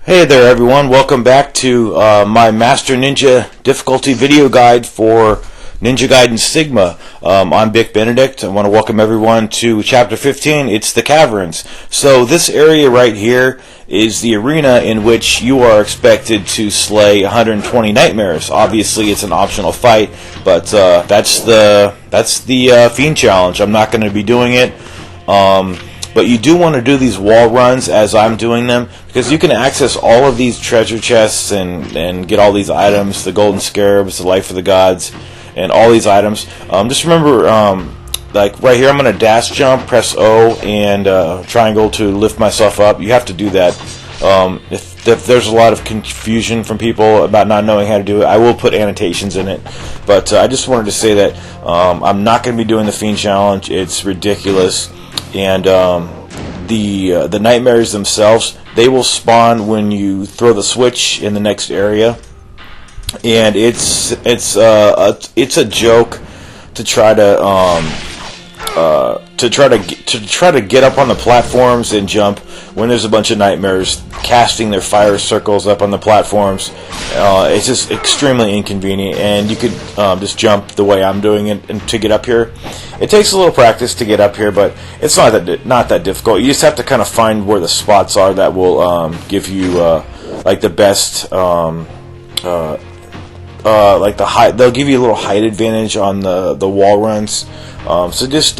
Hey there everyone, welcome back to my Master Ninja difficulty video guide for Ninja Gaiden Sigma. I'm Vic Benedict. I want to welcome everyone to Chapter 15. It's the Caverns. So this area right here is the arena in which you are expected to slay 120 nightmares. Obviously it's an optional fight, but that's the Fiend challenge. I'm not going to be doing it. But you do want to do these wall runs as I'm doing them, because you can access all of these treasure chests and get all these items, the Golden Scarabs, the Life of the Gods, and all these items. Just remember, like right here, I'm going to dash jump, press O, and triangle to lift myself up. You have to do that. If there's a lot of confusion from people about not knowing how to do it, I will put annotations in it. But I just wanted to say that I'm not going to be doing the Fiend challenge. It's ridiculous. And the nightmares themselves, they will spawn when you throw the switch in the next area, and it's a joke to try to get up on the platforms and jump when there's a bunch of nightmares casting their fire circles up on the platforms. It's just extremely inconvenient, and you could just jump the way I'm doing it and to get up here. It takes a little practice to get up here, but it's not that difficult. You just have to kind of find where the spots are that will give you like the best like the height. They'll give you a little height advantage on the wall runs. So just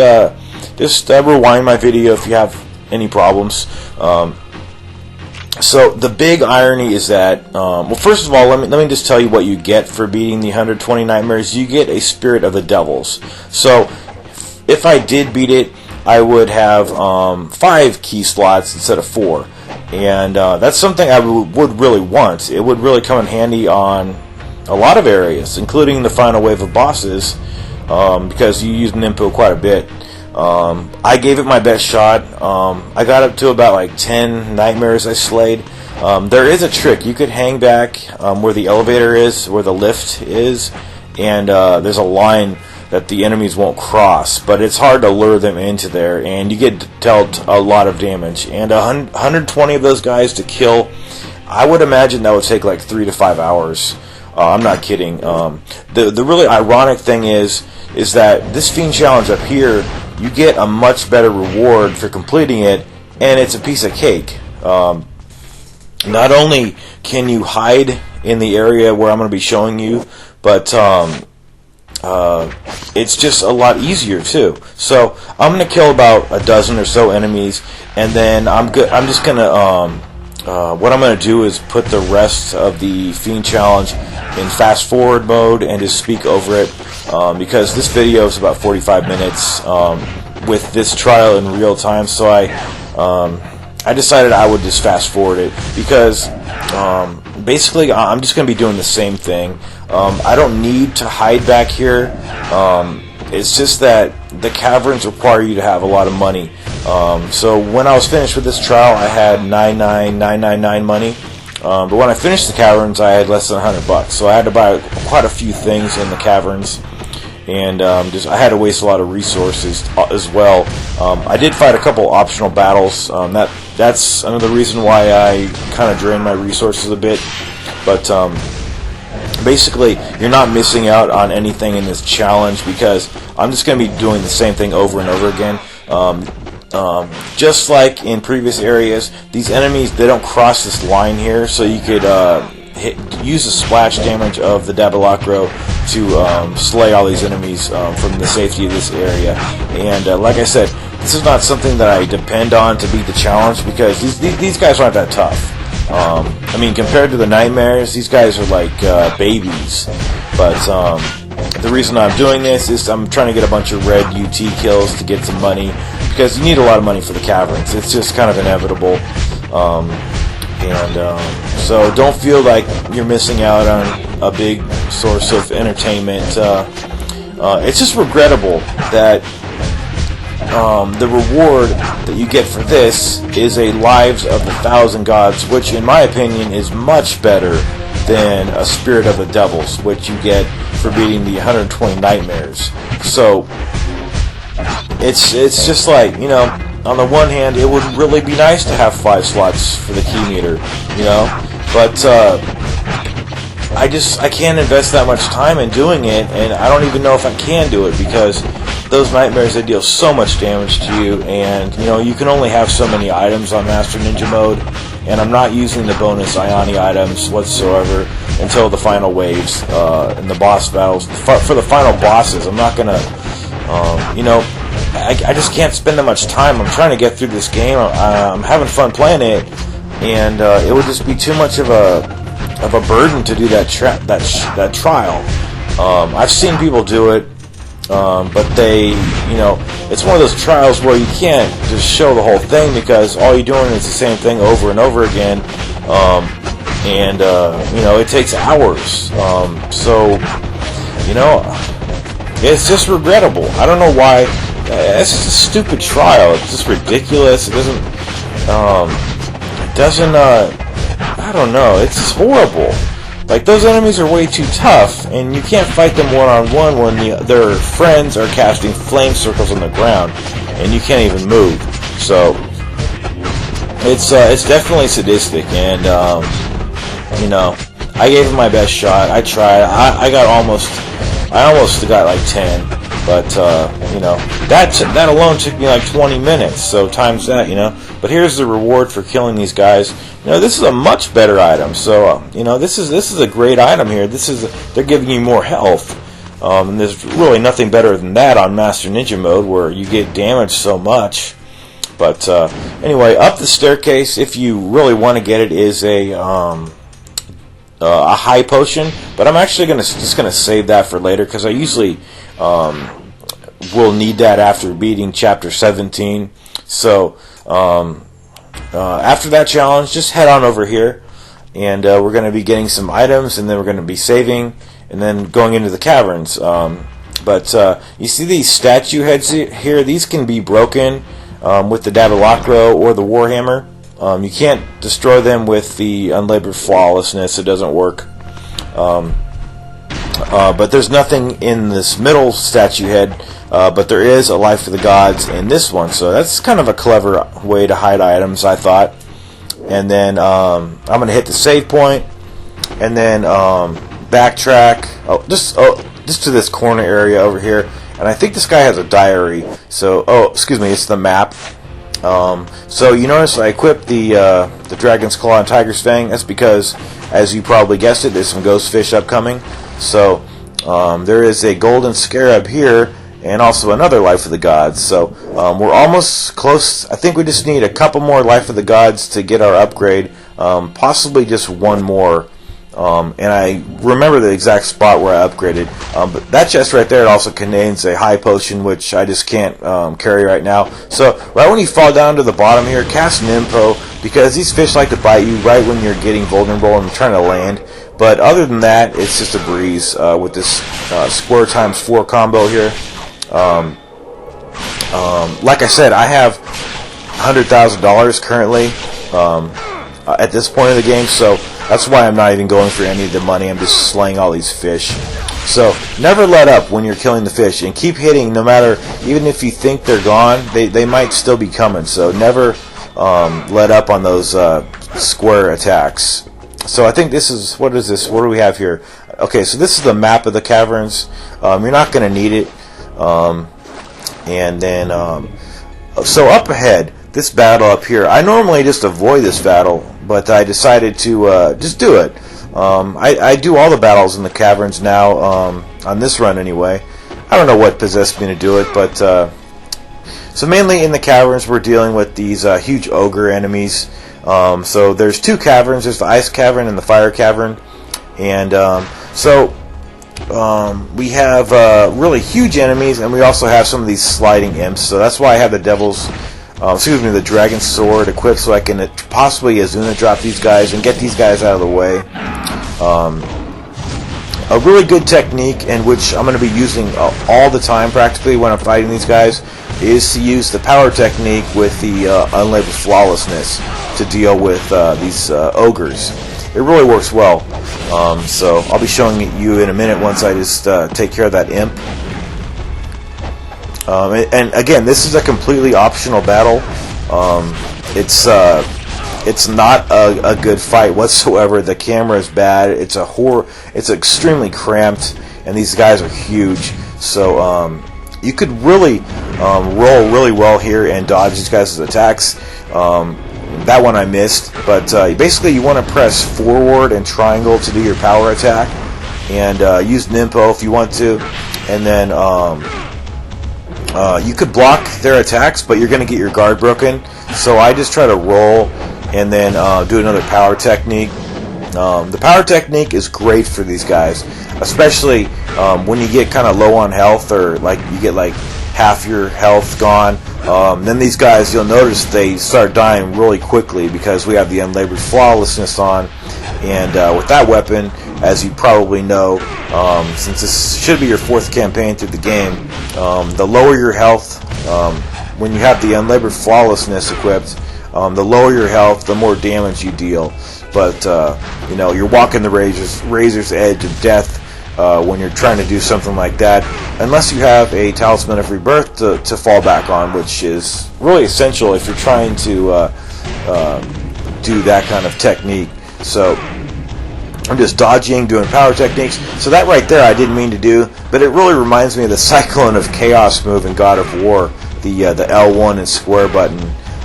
rewind my video if you have any problems. So the big irony is that, well, first of all, let me just tell you what you get for beating the 120 nightmares. You get a Spirit of the Devils. So if I did beat it, I would have 5 key slots instead of 4, and that's something I would really want. It would really come in handy on a lot of areas, including the final wave of bosses, because you use Nimpo quite a bit. I gave it my best shot. I got up to about like 10 nightmares I slayed. There is a trick. You could hang back where the elevator is, where the lift is, and there's a line that the enemies won't cross, but it's hard to lure them into there, and you get dealt a lot of damage. And 120 of those guys to kill, I would imagine that would take like 3 to 5 hours. I'm not kidding. The really ironic thing is that this Fiend challenge up here, you get a much better reward for completing it, and it's a piece of cake. Not only can you hide in the area where I'm going to be showing you, but it's just a lot easier too. So I'm going to kill about a dozen or so enemies, and then I'm just going to what I'm going to do is put the rest of the Fiend challenge in fast forward mode and just speak over it, because this video is about 45 minutes with this trial in real time. So I decided I would just fast forward it, because basically I'm just going to be doing the same thing. I don't need to hide back here. It's just that the caverns require you to have a lot of money. So when I was finished with this trial, I had 99999 money. But when I finished the caverns, I had less than $100. So I had to buy quite a few things in the caverns, and I had to waste a lot of resources as well. I did fight a couple optional battles. That's another reason why I kind of drained my resources a bit. But basically, you're not missing out on anything in this challenge, because I'm just going to be doing the same thing over and over again. Just like in previous areas, these enemies, they don't cross this line here, so you could use the splash damage of the Dabalacro to slay all these enemies from the safety of this area. And like I said, this is not something that I depend on to beat the challenge, because these guys aren't that tough. I mean, compared to the nightmares, these guys are like babies. But the reason I'm doing this is I'm trying to get a bunch of red UT kills to get some money, because you need a lot of money for the caverns. It's just kind of inevitable. So don't feel like you're missing out on a big source of entertainment. It's just regrettable that the reward that you get for this is a Lives of the 1,000 Gods, which in my opinion is much better than a Spirit of the Devils, which you get for beating the 120 nightmares. So it's just like, you know, on the one hand, it would really be nice to have 5 slots for the key meter, you know, but I can't invest that much time in doing it, and I don't even know if I can do it, because those nightmares, they deal so much damage to you, and you know, you can only have so many items on Master Ninja mode, and I'm not using the bonus Ioni items whatsoever until the final waves and the boss battles. For the final bosses, I'm not gonna, you know, I just can't spend that much time. I'm trying to get through this game. I'm having fun playing it, and it would just be too much of a burden to do that trial. I've seen people do it, but they, you know, it's one of those trials where you can't just show the whole thing, because all you're doing is the same thing over and over again, and you know, it takes hours. So, you know, it's just regrettable. I don't know why. It's just a stupid trial. It's just ridiculous. It doesn't, I don't know. It's just horrible. Like, those enemies are way too tough, and you can't fight them one-on-one when their friends are casting flame circles on the ground, and you can't even move. So, it's definitely sadistic, and, you know, I gave it my best shot. I tried. I almost got like 10. But, you know, that alone took me like 20 minutes, so times that, you know. But here's the reward for killing these guys. You know, this is a much better item, so, you know, this is a great item here. They're giving you more health, and there's really nothing better than that on Master Ninja mode, where you get damaged so much. But, anyway, up the staircase, if you really want to get it, is a high potion, but I'm actually just gonna save that for later, because I usually will need that after beating chapter 17. So after that challenge, just head on over here, and we're going to be getting some items, and then we're going to be saving, and then going into the caverns. But you see these statue heads here? These can be broken with the Dabalacro or the Warhammer. You can't destroy them with the Unlabored Flawlessness. It doesn't work. But there's nothing in this middle statue head, but there is a Life of the Gods in this one. So that's kind of a clever way to hide items, I thought. And then I'm going to hit the save point, and then backtrack just to this corner area over here. And I think this guy has a diary. So, excuse me, it's the map. So you notice I equipped the Dragon's Claw and Tiger's Fang. That's because, as you probably guessed it, there's some ghost fish upcoming. So there is a Golden Scarab here, and also another Life of the Gods. So we're almost close. I think we just need a couple more Life of the Gods to get our upgrade. Possibly just one more. And I remember the exact spot where I upgraded. But that chest right there, it also contains a high potion, which I just can't carry right now. So right when you fall down to the bottom here, cast an Impo, because these fish like to bite you right when you're getting vulnerable and trying to land. But other than that, it's just a breeze with this square times 4 combo here. Like I said, I have $100,000 currently at this point in the game, so that's why I'm not even going for any of the money. I'm just slaying all these fish. So never let up when you're killing the fish, and keep hitting, no matter, even if you think they're gone, they might still be coming. So never let up on those square attacks. So I think this is, what is this? What do we have here? Okay, so this is the map of the caverns. You're not going to need it. And then, so up ahead, this battle up here, I normally just avoid this battle, but I decided to just do it. I do all the battles in the caverns now, on this run anyway. I don't know what possessed me to do it, but so mainly in the caverns we're dealing with these huge ogre enemies. So there's 2 caverns. There's the ice cavern and the fire cavern, and we have really huge enemies, and we also have some of these sliding imps. So that's why I have the the dragon sword equipped, so I can possibly Azuna drop these guys and get these guys out of the way. A really good technique, and which I'm going to be using all the time practically when I'm fighting these guys, is to use the power technique with the unlabeled flawlessness to deal with these ogres. It really works well. So I'll be showing you in a minute once I just take care of that imp. And again, this is a completely optional battle. It's not a good fight whatsoever. The camera is bad. It's extremely cramped, and these guys are huge. So you could really roll really well here and dodge these guys' attacks. That one I missed, but basically you want to press forward and triangle to do your power attack, and use Nimpo if you want to, and then you could block their attacks, but you're going to get your guard broken. So I just try to roll and then do another power technique. The power technique is great for these guys, especially when you get kind of low on health, or like you get like half your health gone. Then these guys, you'll notice they start dying really quickly because we have the Unlabored Flawlessness on, and with that weapon, as you probably know, since this should be your 4th campaign through the game, the lower your health, when you have the Unlabored Flawlessness equipped, the lower your health, the more damage you deal. But you know, you're walking the razor's edge of death when you're trying to do something like that, unless you have a Talisman of Rebirth to fall back on, which is really essential if you're trying to do that kind of technique. So I'm just dodging, doing power techniques. So that right there I didn't mean to do, but it really reminds me of the Cyclone of Chaos move in God of War, the L1 and square button.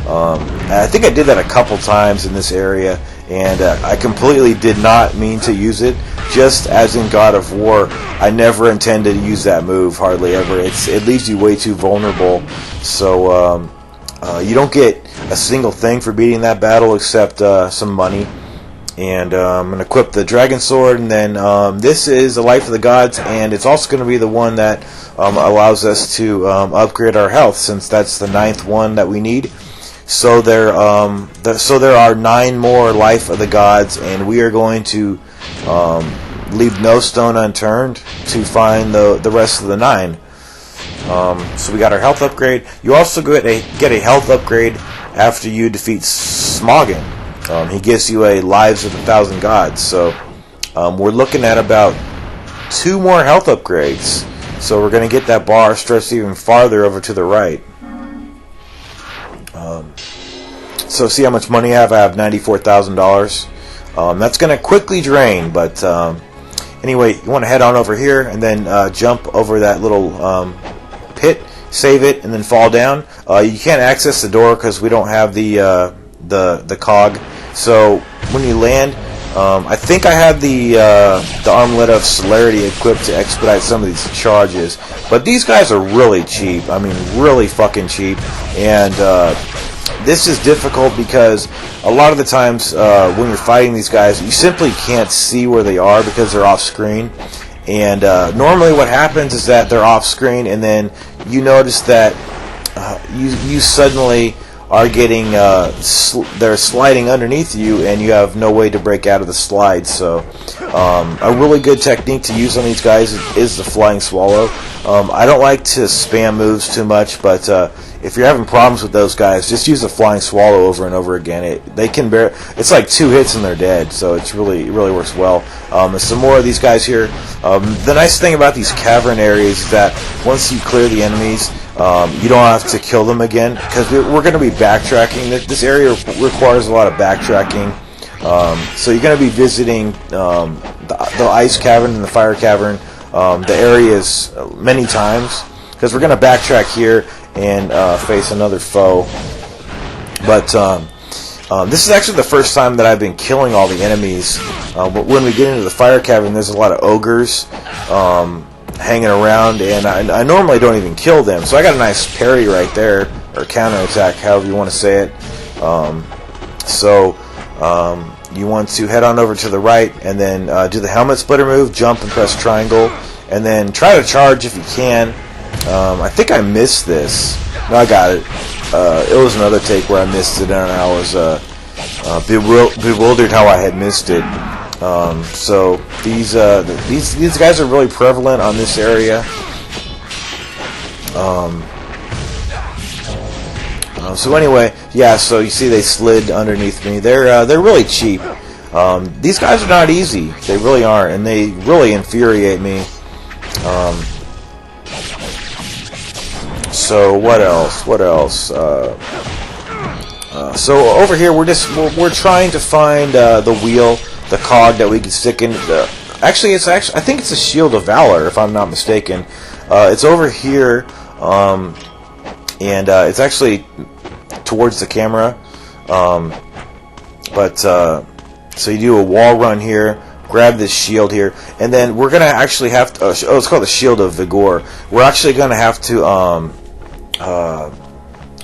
I think I did that a couple times in this area, and I completely did not mean to use it. Just as in God of War, I never intended to use that move, hardly ever. It leaves you way too vulnerable, so you don't get a single thing for beating that battle except some money. And I'm going to equip the Dragon Sword, and then this is the Life of the Gods, and it's also going to be the one that allows us to upgrade our health, since that's the 9th one that we need. So there are 9 more Life of the Gods, and we are going to leave no stone unturned to find the rest of the 9. So we got our health upgrade. You also get a health upgrade after you defeat Smaugan. He gives you a Lives of 1,000 Gods. So we're looking at about 2 more health upgrades. So we're going to get that bar stretched even farther over to the right. So see how much money I have? I have $94,000. That's going to quickly drain, but anyway, you want to head on over here and then jump over that little pit, save it, and then fall down. You can't access the door because we don't have the cog. So when you land, I think I have the Armlet of Celerity equipped to expedite some of these charges. But these guys are really cheap. I mean, really fucking cheap. And this is difficult because a lot of the times when you're fighting these guys, you simply can't see where they are because they're off screen. And normally what happens is that they're off screen, and then you notice that you suddenly are getting they're sliding underneath you, and you have no way to break out of the slide. So a really good technique to use on these guys is the Flying Swallow. I don't like to spam moves too much, but if you're having problems with those guys, just use the Flying Swallow over and over again. It's like 2 hits and they're dead, so it really works well. There's some more of these guys here. The nice thing about these cavern areas is that once you clear the enemies, you don't have to kill them again, because we're going to be backtracking. This area requires a lot of backtracking. So you're going to be visiting the Ice Cavern and the Fire Cavern, the areas many times, because we're going to backtrack here and face another foe. But this is actually the first time that I've been killing all the enemies. When we get into the Fire Cavern, there's a lot of ogres hanging around, and I normally don't even kill them. So I got a nice parry right there, or counterattack, however you want to say it. You want to head on over to the right, and then do the Helmet Splitter move, jump and press triangle, and then try to charge if you can. I think I missed this. No, I got it. It was another take where I missed it, and I was bewildered how I had missed it. So these guys are really prevalent on this area. So anyway, yeah. So you see, they slid underneath me. They're really cheap. These guys are not easy. They really aren't, and they really infuriate me. So what else? So over here, we're trying to find the wheel, the cog that we can stick in. Actually, I think it's a Shield of Valor, if I'm not mistaken. It's over here, and it's actually towards the camera. So you do a wall run here, grab this shield here, and then we're gonna actually have to. It's called the Shield of Vigor. We're actually gonna have to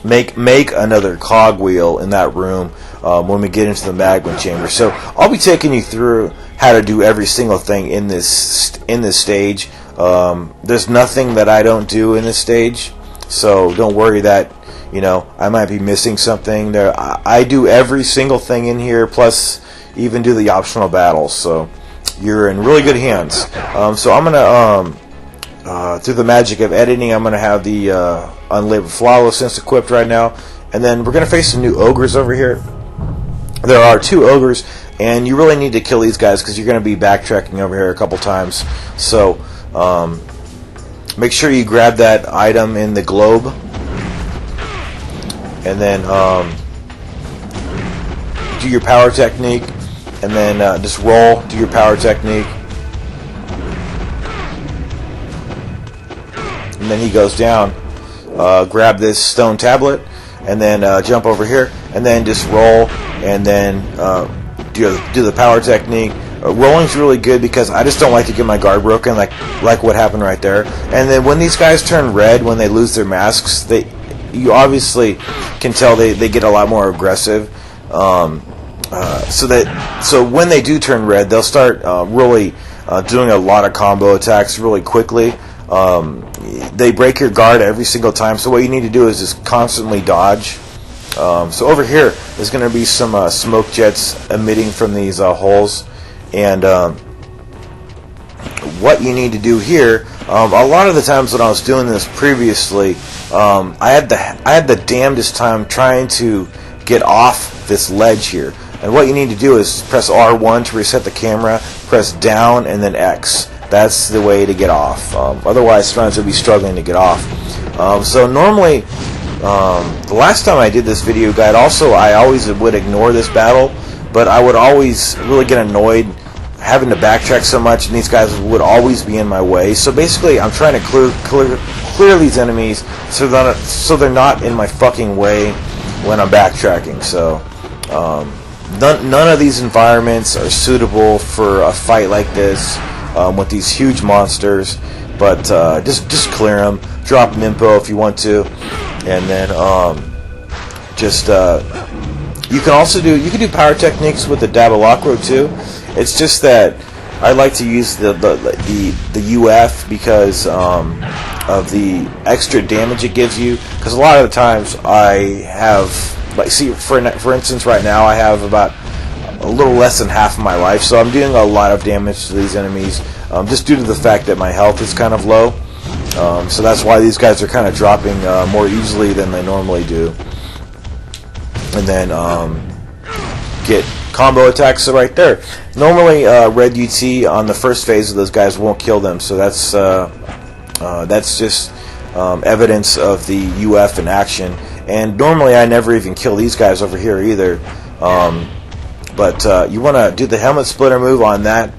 make another cogwheel in that room when we get into the magma chamber. So I'll be taking you through how to do every single thing in this stage. There's nothing that I don't do in this stage, so don't worry that I might be missing something. There, I do every single thing in here, plus even do the optional battles. So you're in really good hands. So I'm gonna through the magic of editing, I'm gonna have the Unlabeled Flawlessness equipped right now, and then we're gonna face some new ogres over here. There are 2 ogres, and you really need to kill these guys because you're going to be backtracking over here a couple times. So make sure you grab that item in the globe, and then do your power technique, and then just roll, do your power technique, and then he goes down. Grab this stone tablet, and then jump over here, and then just roll, and then do the power technique. Rolling's really good because I just don't like to get my guard broken, like what happened right there. And then when these guys turn red, when they lose their masks, you obviously can tell they get a lot more aggressive. So when they do turn red, they'll start really doing a lot of combo attacks really quickly. They break your guard every single time, so what you need to do is just constantly dodge. So over here is going to be some smoke jets emitting from these holes, and what you need to do here, a lot of the times when I was doing this previously, I had the damnedest time trying to get off this ledge here. And what you need to do is press R1 to reset the camera, press down, and then X. That's the way to get off. Otherwise, friends will be struggling to get off. So normally, the last time I did this video guide, also I always would ignore this battle, but I would always really get annoyed having to backtrack so much, and these guys would always be in my way. So basically, I'm trying to clear these enemies so they're not in my fucking way when I'm backtracking. So none of these environments are suitable for a fight like this. With these huge monsters, but just clear them, drop an info if you want to, and then you can do power techniques with the Dabalacro too. It's just that I like to use the UF because of the extra damage it gives you. Because a lot of the times I have, for instance, right now I have about a little less than half of my life, so I'm doing a lot of damage to these enemies, just due to the fact that my health is kind of low. So that's why these guys are kind of dropping more easily than they normally do. And then get combo attacks right there. Normally, red UT on the first phase of those guys won't kill them, so that's just evidence of the UF in action. And normally, I never even kill these guys over here either. But you want to do the helmet splitter move on that,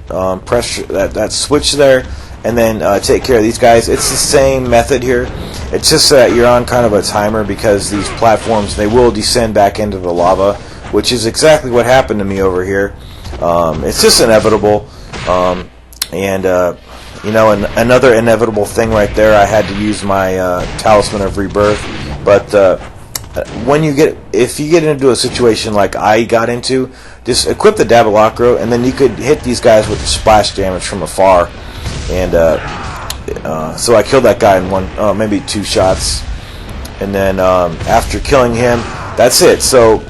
press that switch there, and then take care of these guys. It's the same method here. It's just that you're on kind of a timer because these platforms, they will descend back into the lava, which is exactly what happened to me over here. It's just inevitable. Another inevitable thing right there, I had to use my Talisman of Rebirth. But if you get into a situation like I got into, just equip the Dabalacro, and then you could hit these guys with splash damage from afar. And so I killed that guy in maybe 2 shots, and then after killing him, that's it. So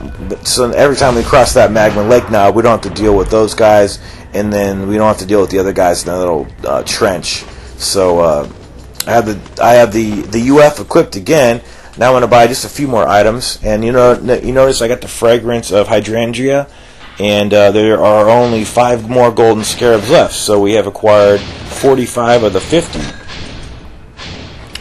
every time we cross that magma lake now, we don't have to deal with those guys, and then we don't have to deal with the other guys in that little trench. So I have the UF equipped again. Now I'm going to buy just a few more items, and you notice I got the fragrance of hydrangea, and there are only 5 more Golden Scarabs left, so we have acquired 45 of the 50.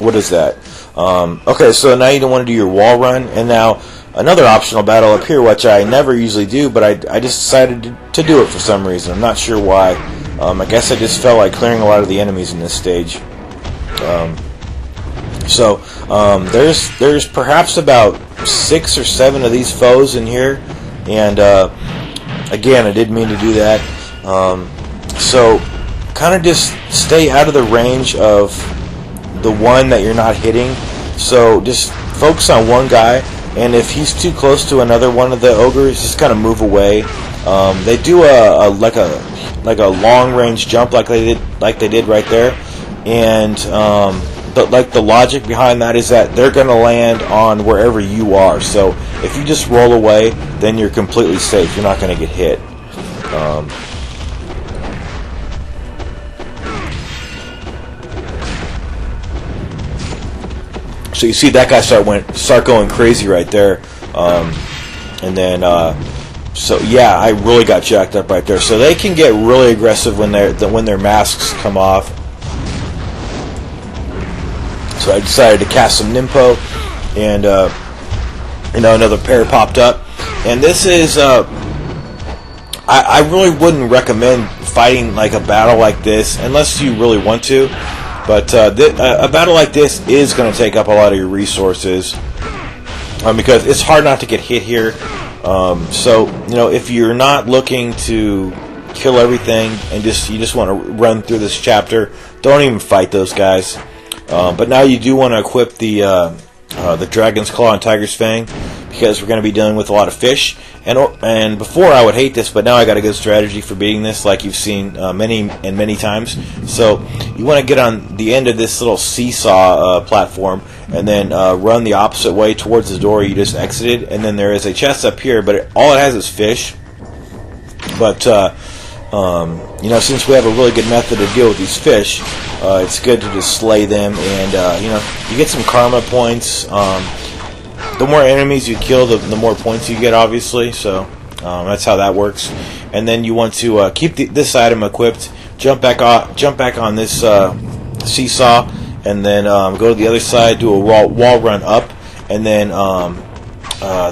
What is that? Okay, so now you don't want to do your wall run, and now another optional battle up here, which I never usually do, but I just decided to do it for some reason. I'm not sure why. I guess I just felt like clearing a lot of the enemies in this stage. There's perhaps about 6 or 7 of these foes in here, and again, I didn't mean to do that. So kind of just stay out of the range of the one that you're not hitting. So just focus on one guy, and if he's too close to another one of the ogres, just kind of move away. They do a long range jump like they did right there, and the logic behind that is that they're going to land on wherever you are. So if you just roll away, then you're completely safe. You're not going to get hit. So you see that guy start going crazy right there, and then so yeah, I really got jacked up right there. So they can get really aggressive when their masks come off. So I decided to cast some Nimpo, and another pair popped up. And this is I really wouldn't recommend fighting like a battle like this unless you really want to. But a battle like this is going to take up a lot of your resources because it's hard not to get hit here. So if you're not looking to kill everything and you just want to run through this chapter, don't even fight those guys. But now you do want to equip the Dragon's Claw and Tiger's Fang, because we're going to be dealing with a lot of fish. And before I would hate this, but now I got a good strategy for beating this, like you've seen many times. So you want to get on the end of this little seesaw platform, and then run the opposite way towards the door you just exited. And then there is a chest up here, but all it has is fish. But since we have a really good method to deal with these fish, it's good to just slay them, and you get some karma points. The more enemies you kill, the more points you get, obviously. So that's how that works. And then you want to keep this item equipped. Jump back on this seesaw, and then go to the other side. Do a wall run up, and then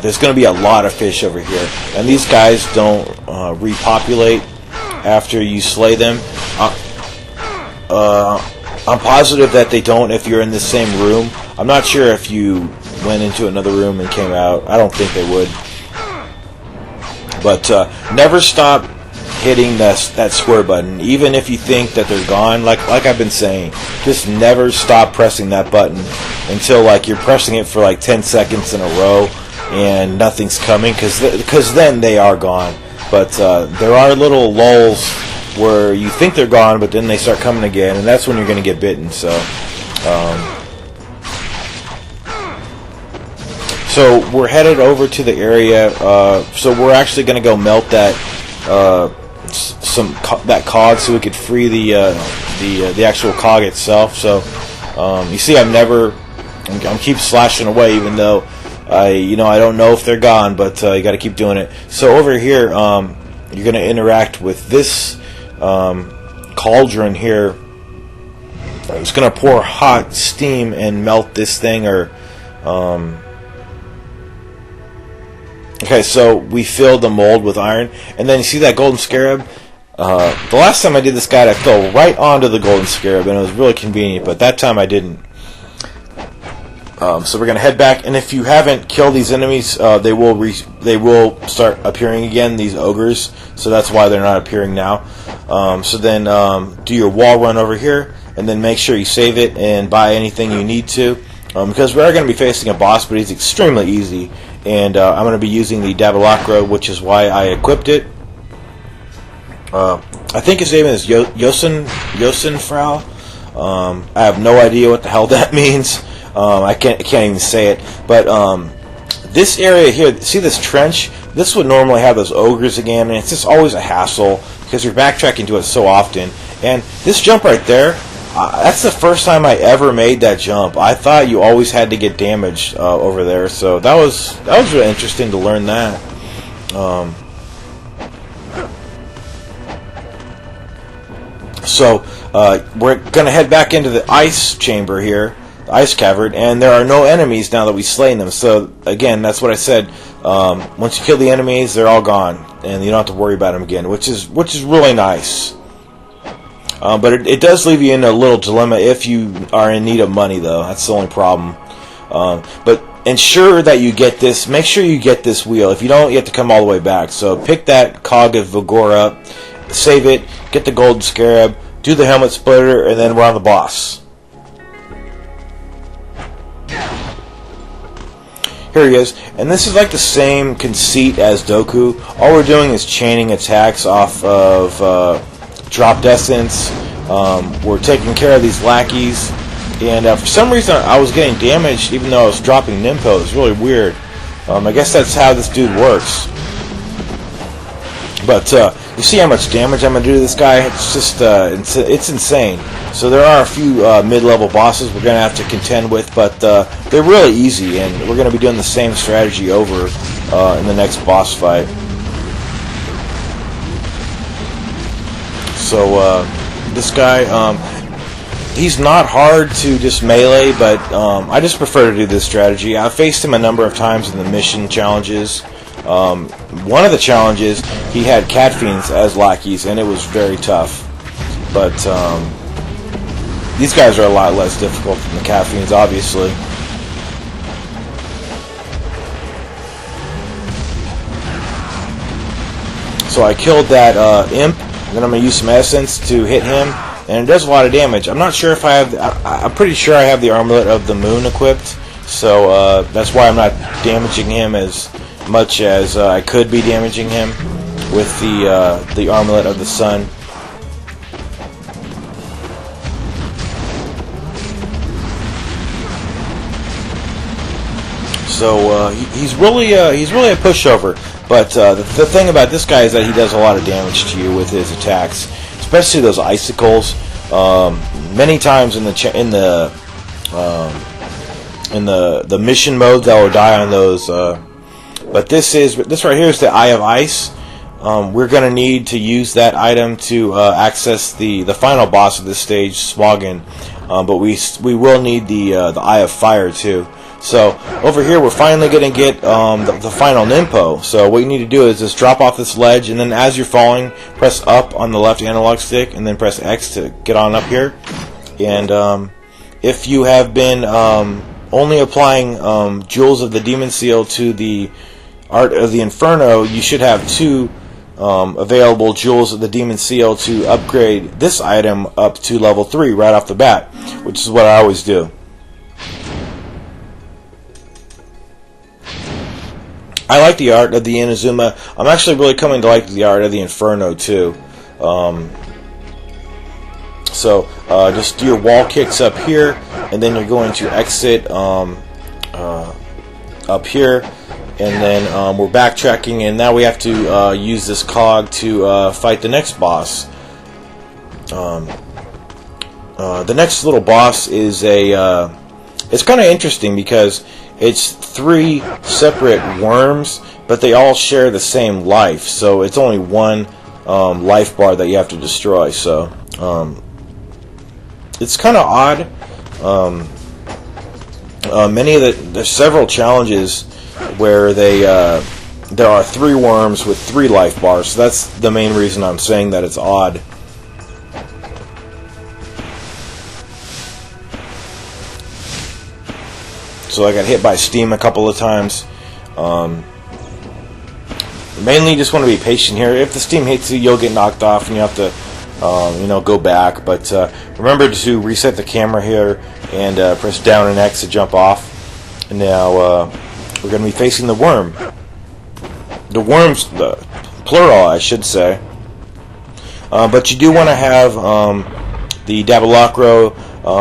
there's going to be a lot of fish over here. And these guys don't repopulate after you slay them. I'm positive that they don't if you're in the same room. I'm not sure if you went into another room and came out. I don't think they would. But never stop hitting that square button, even if you think that they're gone. Like I've been saying, just never stop pressing that button until you're pressing it for 10 seconds in a row and nothing's coming, because then they are gone. But there are little lulls where you think they're gone, but then they start coming again, and that's when you're going to get bitten. So we're headed over to the area. So we're actually going to go melt that cog so we could free the actual cog itself. So you see, I'm keep slashing away, even though I don't know if they're gone, but you got to keep doing it. So over here, you're going to interact with this cauldron here. It's going to pour hot steam and melt this thing, okay, so we filled the mold with iron, and then you see that golden scarab? The last time I did this guide, I fell right onto the golden scarab, and it was really convenient, but that time I didn't. So we're going to head back, and if you haven't killed these enemies, they will start appearing again, these ogres, so that's why they're not appearing now. So then do your wall run over here, and then make sure you save it and buy anything you need to, because we are going to be facing a boss, but he's extremely easy, and I'm going to be using the Dabalacra, which is why I equipped it. I think his name is Yotunfrau. I have no idea what the hell that means. I can't even say it, but this area here, see this trench? This would normally have those ogres again, and it's just always a hassle because you're backtracking to it so often. And this jump right there, that's the first time I ever made that jump. I thought you always had to get damaged over there, so that was really interesting to learn that. So we're gonna head back into the ice chamber here. ice cavern, and there are no enemies now that we've slain them. So again, that's what I said. Once you kill the enemies, they're all gone, and you don't have to worry about them again, which is really nice. But it does leave you in a little dilemma if you are in need of money, though. That's the only problem. But ensure that you get this. Make sure you get this wheel. If you don't, you have to come all the way back. So pick that cog of Vigor up, save it, get the Golden Scarab, do the helmet splitter, and then we're on the boss. Here he is, and this is like the same conceit as Doku. All we're doing is chaining attacks off of dropped essence. We're taking care of these lackeys, and for some reason I was getting damaged even though I was dropping Nimpo. It's really weird. I guess that's how this dude works. But you see how much damage I'm going to do to this guy? It's just, it's insane. So there are a few mid-level bosses we're going to have to contend with, but they're really easy, and we're going to be doing the same strategy over in the next boss fight. So this guy, he's not hard to just melee, but I just prefer to do this strategy. I've faced him a number of times in the mission challenges. One of the challenges, he had cat fiends as lackeys, and it was very tough. But these guys are a lot less difficult than the cat fiends, obviously. So I killed that imp, and then I'm going to use some essence to hit him, and it does a lot of damage. I'm not sure if I have... I'm pretty sure I have the Armlet of the Moon equipped, so that's why I'm not damaging him as much as I could be damaging him with the Armlet of the Sun. So he's really a pushover. But the thing about this guy is that he does a lot of damage to you with his attacks, especially those icicles. Many times in the mission modes, I will die on those. But this right here is the Eye of Ice. We're going to need to use that item to access the final boss of this stage, Smaugan. But we will need the Eye of Fire too. So over here we're finally going to get the final Nimpo. So what you need to do is just drop off this ledge, and then as you're falling, press up on the left analog stick, and then press X to get on up here. And if you have been only applying Jewels of the Demon Seal to the Art of the Inferno, you should have 2 available Jewels of the Demon Seal to upgrade this item up to level 3 right off the bat, which is what I always do. I like the Art of the Inazuma. I'm actually really coming to like the Art of the Inferno too. So just do your wall kicks up here, and then you're going to exit up here, and then we're backtracking, and now we have to use this cog to fight the next boss. The next little boss is it's kind of interesting because it's 3 separate worms, but they all share the same life, so it's only 1 life bar that you have to destroy. So it's kind of odd. There's several challenges where there are 3 worms with 3 life bars, so that's the main reason I'm saying that it's odd. So I got hit by steam a couple of times. Mainly just want to be patient here. If the steam hits you, you'll get knocked off and you have to go back. But remember to reset the camera here and press down and X to jump off. And now we're going to be facing the worm. The worms, plural I should say. But you do want to have the Dabalacro,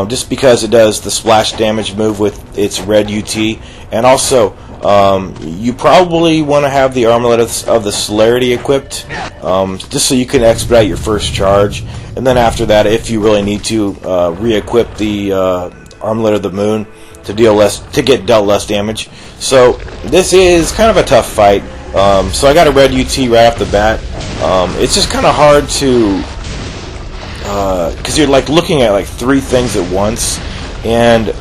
just because it does the splash damage move with its red UT, and also you probably want to have the Armlet of the Celerity equipped, just so you can expedite your first charge, and then after that, if you really need to, re-equip the Armlet of the Moon to get dealt less damage. So this is kind of a tough fight. So I got a red UT right off the bat. It's just kind of hard to, because you're like looking at like 3 things at once, and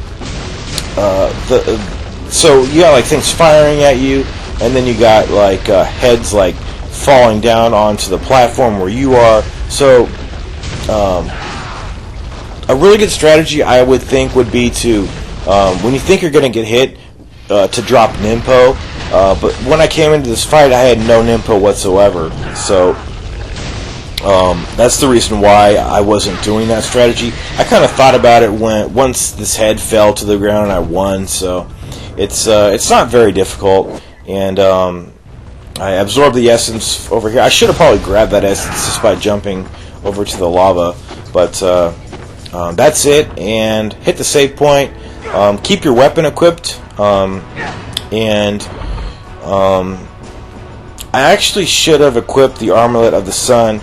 so you got like things firing at you, and then you got like heads like falling down onto the platform where you are. So a really good strategy, I would think, would be to when you think you're going to get hit, to drop Ninpo. But when I came into this fight, I had no Ninpo whatsoever. So that's the reason why I wasn't doing that strategy. I kind of thought about it once this head fell to the ground and I won. So it's not very difficult, and I absorbed the essence over here. I should have probably grabbed that essence just by jumping over to the lava, but that's it. And hit the save point. Keep your weapon equipped, and I actually should have equipped the Armlet of the Sun,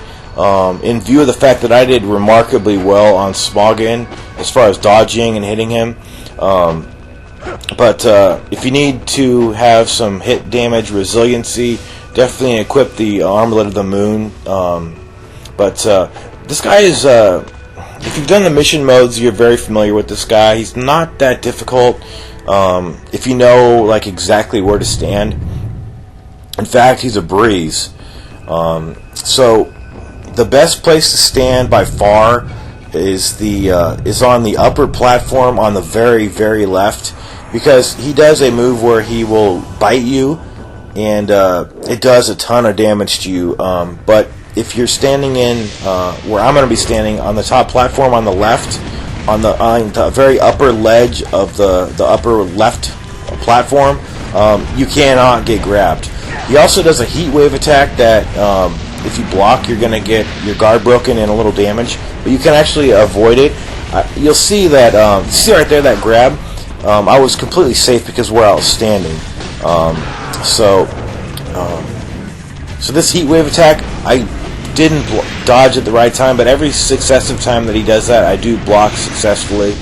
in view of the fact that I did remarkably well on Smaugan as far as dodging and hitting him. But if you need to have some hit damage resiliency, definitely equip the Armlet of the Moon. But this guy is, if you've done the mission modes, you're very familiar with this guy. He's not that difficult if you know like exactly where to stand. In fact, he's a breeze. So the best place to stand by far is on the upper platform on the very, very left, because he does a move where he will bite you, and it does a ton of damage to you. But if you're standing in where I'm going to be standing, on the top platform on the left, on the very upper ledge of the upper left platform, you cannot get grabbed. He also does a heat wave attack that if you block, you're going to get your guard broken and a little damage, but you can actually avoid it. You'll see that, see right there, that grab, I was completely safe because where I was standing. So this heat wave attack, I didn't dodge at the right time, but every successive time that he does that, I do block successfully.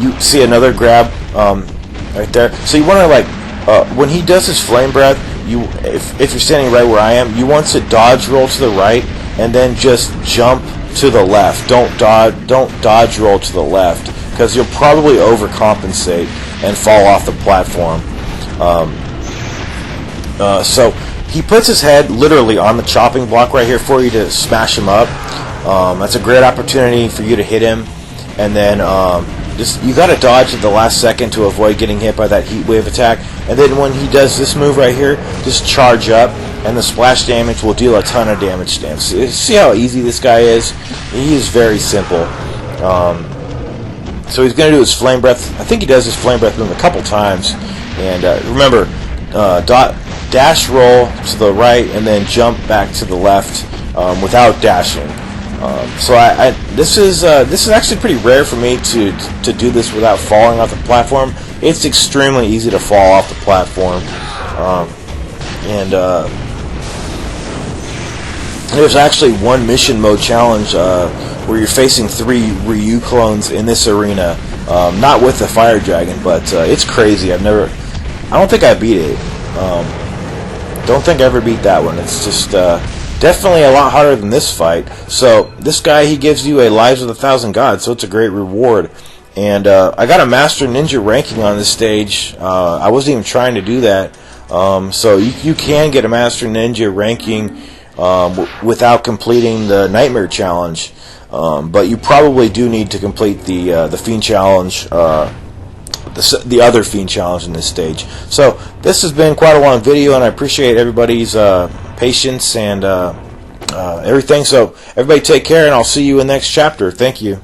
You see another grab right there. So you want to, like, when he does his flame breath, if you're standing right where I am, you want to dodge roll to the right and then just jump to the left. Don't dodge roll to the left, because you'll probably overcompensate and fall off the platform. So he puts his head literally on the chopping block right here for you to smash him up. That's a great opportunity for you to hit him, and then you got to dodge at the last second to avoid getting hit by that heat wave attack. And then when he does this move right here, just charge up, and the splash damage will deal a ton of damage to him. See how easy this guy is? He is very simple. So he's going to do his flame breath. I think he does his flame breath move a couple times. And remember, dash roll to the right and then jump back to the left without dashing. So this is actually pretty rare for me to do this without falling off the platform. It's extremely easy to fall off the platform, and there's actually one mission mode challenge where you're facing 3 Ryu clones in this arena, not with the fire dragon, but it's crazy. I don't think I beat it. Don't think I ever beat that one. It's just definitely a lot harder than this fight. So this guy, he gives you a Lives of the Thousand Gods, so it's a great reward. And I got a Master Ninja ranking on this stage. I wasn't even trying to do that. So you can get a Master Ninja ranking without completing the Nightmare Challenge. But you probably do need to complete the Fiend Challenge, the other Fiend Challenge in this stage. So this has been quite a long video, and I appreciate everybody's patience and everything. So everybody take care, and I'll see you in the next chapter. Thank you.